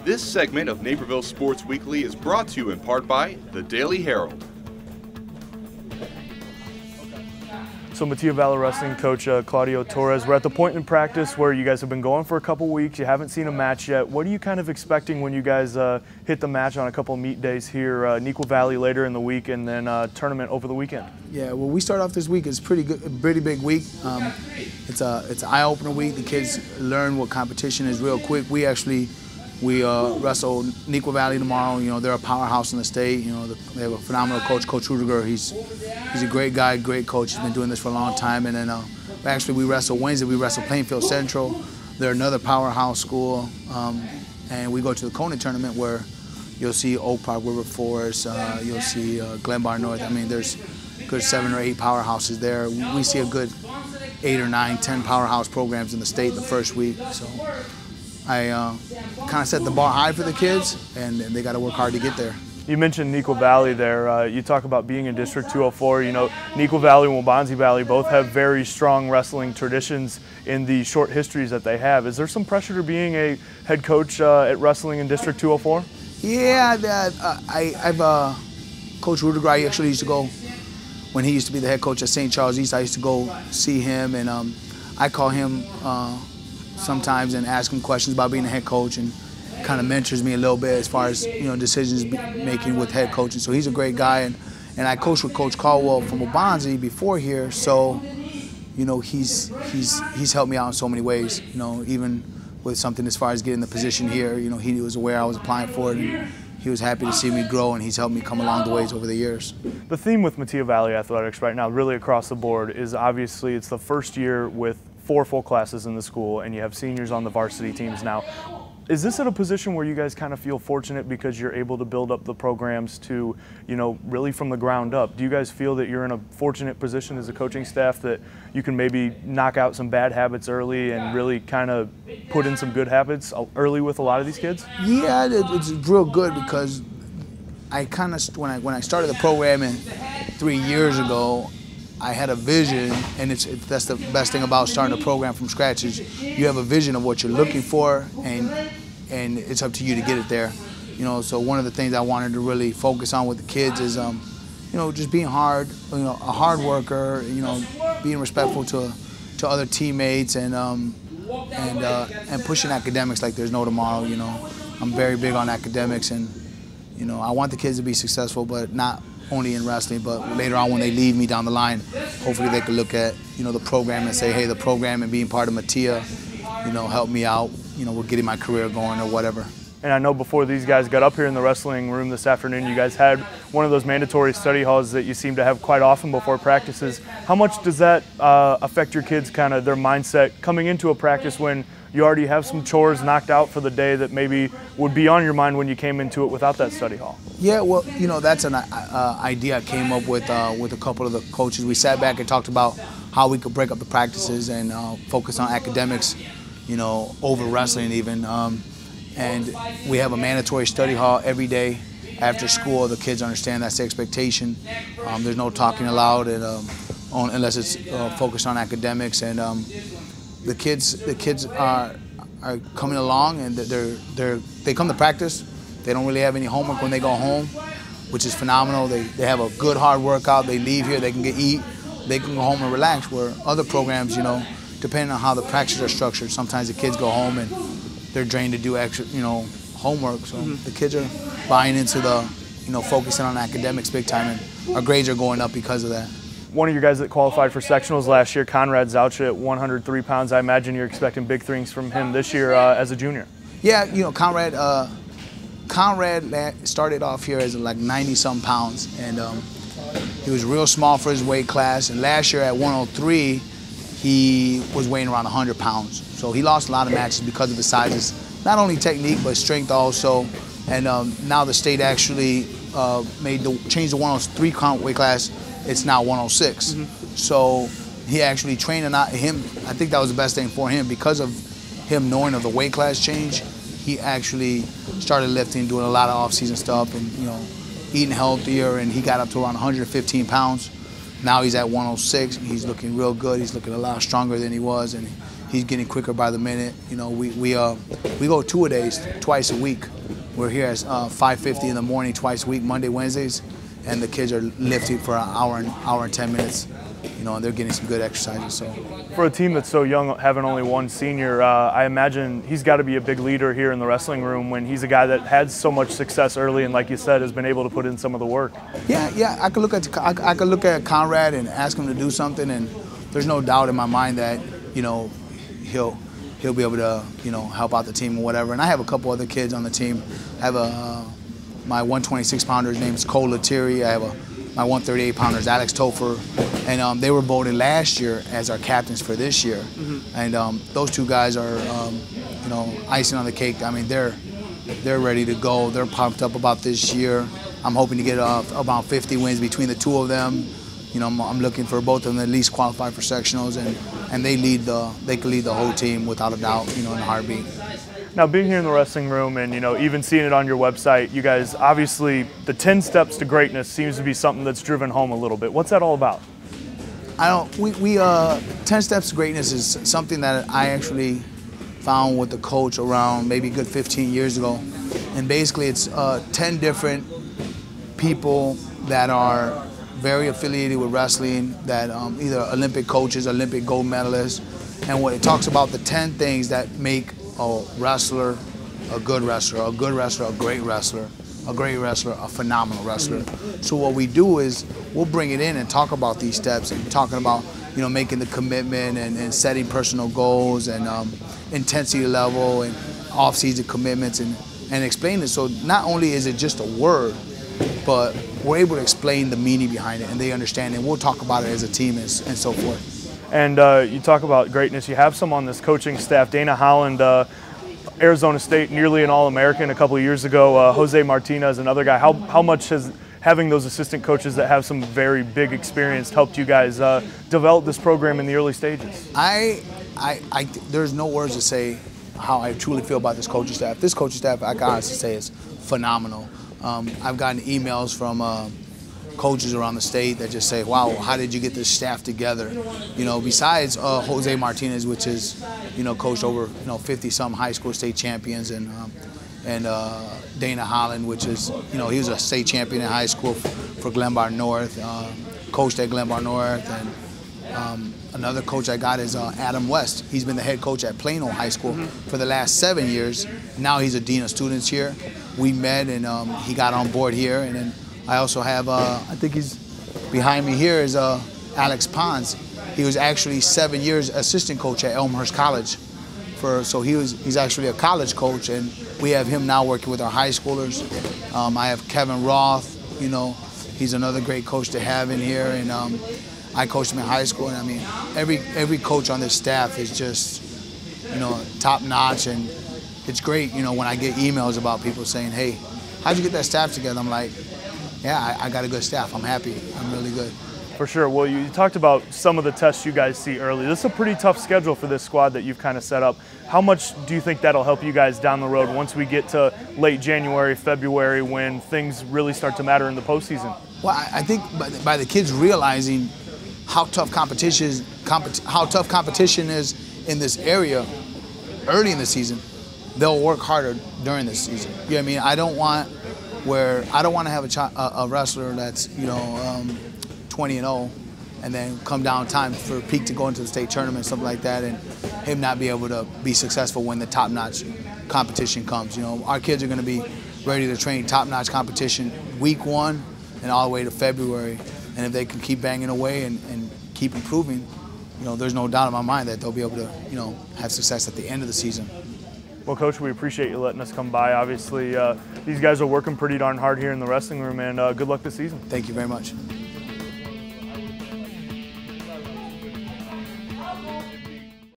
This segment of Naperville Sports Weekly is brought to you in part by the Daily Herald. So Metea Valley Wrestling coach Claudio Torres, we're at the point in practice where you guys have been going for a couple weeks. You haven't seen a match yet. What are you kind of expecting when you guys hit the match on a couple meet days here, Neuqua Valley later in the week, and then tournament over the weekend? Yeah, well, we start off this week. It's pretty good, pretty big week. It's an eye-opener week. The kids learn what competition is real quick. We wrestle Neuqua Valley tomorrow. You know, they're a powerhouse in the state. You know, they have a phenomenal coach, Coach Rudiger. He's a great guy, great coach. He's been doing this for a long time. And then actually we wrestle Wednesday. We wrestle Plainfield Central. They're another powerhouse school. And we go to the Conant tournament where you'll see Oak Park, River Forest. You'll see Glenbar North. I mean, there's good 7 or 8 powerhouses there. We see a good 8 or 9, 10 powerhouse programs in the state the first week. So I kind of set the bar high for the kids, and they got to work hard to get there. You mentioned Neuqua Valley there. You talk about being in District 204. You know, Neuqua Valley and Waubonsie Valley both have very strong wrestling traditions in the short histories that they have. Is there some pressure to being a head coach at wrestling in District 204? Yeah, I've Coach Rudiger. I actually used to go when he used to be the head coach at St. Charles East. I used to go see him, and I call him sometimes and ask him questions about being a head coach, and kind of mentors me a little bit as far as, you know, decisions making with head coaching. So he's a great guy, and I coached with Coach Caldwell from Waubonsie before here. So, you know, he's helped me out in so many ways. You know, even with something as far as getting the position here. You know, he was aware I was applying for it, and he was happy to see me grow, and he's helped me come along the ways over the years. The theme with Metea Valley Athletics right now, really across the board, is obviously it's the first year with 4 full classes in the school, and you have seniors on the varsity teams now. Is this at a position where you guys kind of feel fortunate because you're able to build up the programs to, you know, really from the ground up? Do you guys feel that you're in a fortunate position as a coaching staff that you can maybe knock out some bad habits early and really kind of put in some good habits early with a lot of these kids? Yeah, it's real good because I kind of, when I started the program 3 years ago, I had a vision, and that's the best thing about starting a program from scratch is you have a vision of what you're looking for, and it's up to you to get it there. You know, so one of the things I wanted to really focus on with the kids is, you know, just being hard, you know, a hard worker, you know, being respectful to other teammates, and pushing academics like there's no tomorrow. You know, I'm very big on academics, and you know, I want the kids to be successful, but not only in wrestling, but later on when they leave me down the line, hopefully they can look at, you know, the program and say, hey, the program and being part of Metea, you know, helped me out, you know, with getting my career going or whatever. And I know before these guys got up here in the wrestling room this afternoon, you guys had one of those mandatory study halls that you seem to have quite often before practices. How much does that affect your kids, kind of their mindset coming into a practice when you already have some chores knocked out for the day that maybe would be on your mind when you came into it without that study hall? Yeah, well, you know, that's an idea I came up with a couple of the coaches. We sat back and talked about how we could break up the practices and focus on academics, you know, over wrestling even. And we have a mandatory study hall every day after school. The kids understand that's the expectation. There's no talking aloud, and, unless it's focused on academics. And the kids are coming along, and they come to practice. They don't really have any homework when they go home, which is phenomenal. They have a good hard workout. They leave here, they can eat, they can go home and relax. Where other programs, you know, depending on how the practices are structured, sometimes the kids go home and they're drained to do extra, you know, homework. So the kids are buying into the, you know, focusing on academics big time, and our grades are going up because of that. One of your guys that qualified for sectionals last year, Conrad Zoucha, at 103 pounds. I imagine you're expecting big things from him this year as a junior. Yeah, you know, Conrad started off here as like 90-some pounds, and he was real small for his weight class. And last year at 103, he was weighing around 100 pounds. So he lost a lot of matches because of his sizes, not only technique but strength also. And now the state actually changed the 103 count weight class. It's now 106. So he actually trained him. I think that was the best thing for him because of him knowing of the weight class change. He actually started lifting, doing a lot of off-season stuff, and you know, eating healthier. And he got up to around 115 pounds. Now he's at 106. He's looking real good. He's looking a lot stronger than he was, and he's getting quicker by the minute. You know, we go two-a-days, twice a week. We're here at 5:50 in the morning, twice a week, Monday, Wednesdays, and the kids are lifting for an hour and 10 minutes. You know, and they're getting some good exercises. So, for a team that's so young, having only one senior, I imagine he's got to be a big leader here in the wrestling room when he's a guy that had so much success early and, like you said, has been able to put in some of the work. Yeah. I could look at Conrad and ask him to do something, and there's no doubt in my mind that, you know, he'll be able to, you know, help out the team or whatever. And I have a couple other kids on the team. I have my 126-pounder, his name is Cole Lettieri. I have my 138-pounder is Alex Topher, and they were voted last year as our captains for this year. And those two guys are, you know, icing on the cake. I mean, they're ready to go. They're pumped up about this year. I'm hoping to get about 50 wins between the two of them. You know, I'm looking for both of them to at least qualify for sectionals, and they can lead the whole team without a doubt, you know, in a heartbeat. Now, being here in the wrestling room and, you know, even seeing it on your website, you guys, obviously, the 10 steps to greatness seems to be something that's driven home a little bit. What's that all about? 10 steps to greatness is something that I actually found with the coach around maybe a good 15 years ago. And basically, it's 10 different people that are very affiliated with wrestling, that either Olympic coaches, Olympic gold medalists, and what it talks about the 10 things that make a wrestler a good wrestler, a good wrestler, a great wrestler, a great wrestler, a phenomenal wrestler. So what we do is we'll bring it in and talk about these steps and talking about, you know, making the commitment and setting personal goals and intensity level and off-season commitments and explain it. So not only is it just a word, but we're able to explain the meaning behind it and they understand it. We'll talk about it as a team and so forth. And you talk about greatness. You have some on this coaching staff. Dana Holland, Arizona State, nearly an All-American a couple of years ago. Jose Martinez, another guy. How much has having those assistant coaches that have some very big experience helped you guys develop this program in the early stages? There's no words to say how I truly feel about this coaching staff. This coaching staff, I can honestly say, is phenomenal. I've gotten emails from coaches around the state that just say, wow, how did you get this staff together? You know, besides Jose Martinez, which is, you know, coached over, you know, 50-some high school state champions, and Dana Holland, which is, you know, he was a state champion in high school for Glenbard North, coached at Glenbard North, and another coach I got is Adam West. He's been the head coach at Plano High School for the last 7 years. Now he's a dean of students here. We met and he got on board here, and then I also have, I think he's behind me here is Alex Pons. He was actually 7 years assistant coach at Elmhurst College. So he's actually a college coach, and we have him now working with our high schoolers. I have Kevin Roth, you know, he's another great coach to have in here, and I coached him in high school, and I mean, every coach on this staff is just, you know, top notch, and it's great, you know, when I get emails about people saying, hey, how'd you get that staff together? I'm like, yeah, I got a good staff. I'm happy. I'm really good. For sure. Well, you talked about some of the tests you guys see early. This is a pretty tough schedule for this squad that you've kind of set up. How much do you think that'll help you guys down the road once we get to late January, February, when things really start to matter in the postseason? Well, I think by the kids realizing how tough competition is in this area early in the season, they'll work harder during this season. You know what I mean? I don't want to have a wrestler that's, you know, 20-0 and then come down time for peak to go into the state tournament, something like that, and him not be able to be successful when the top-notch competition comes. You know, our kids are going to be ready to train top-notch competition week 1 and all the way to February. And if they can keep banging away and keep improving, you know, there's no doubt in my mind that they'll be able to, you know, have success at the end of the season. Well, Coach, we appreciate you letting us come by. Obviously, these guys are working pretty darn hard here in the wrestling room, and good luck this season. Thank you very much.